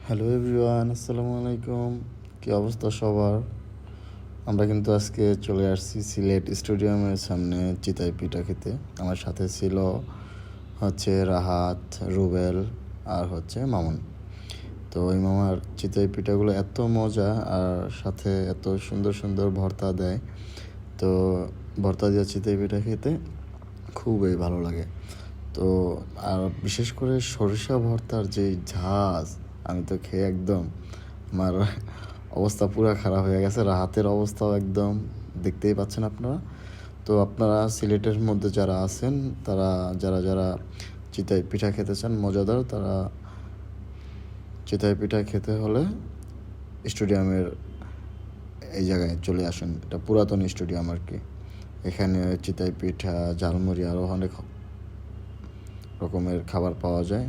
Hello everyone, আসসালামু আলাইকুম। কী অবস্থা সবার? আমরা কিন্তু আজকে চলে আসছি সিলেট স্টেডিয়ামের সামনে চিতাই পিঠা খেতে। আমার সাথে ছিল রাহাত, রুবেল আর মামুন। তো ওই মামার চিতাই পিঠাগুলো এত মজা, আর সাথে এত সুন্দর সুন্দর ভর্তা দেয়। তো ভর্তা দিয়ে চিতাই পিঠা খেতে খুবই ভালো লাগে। তো আর বিশেষ করে সরিষা ভর্তার যে ঝাঁজ, আমি তো খেয়ে একদম আমার অবস্থা পুরো খারাপ হয়ে গেছে। রাহাতের অবস্থাও একদম দেখতেই পাচ্ছেন আপনারা। তো আপনারা সিলেটের মধ্যে যারা আছেন, তারা যারা যারা চিতাই পিঠা খেতে চান মজাদার, তারা চিতাই পিঠা খেতে হলে স্টেডিয়ামের এই জায়গায় চলে আসেন। এটা পুরাতন স্টেডিয়াম আর কি। এখানে চিতাই পিঠা, ঝালমুড়ি আরও অনেক রকমের খাবার পাওয়া যায়।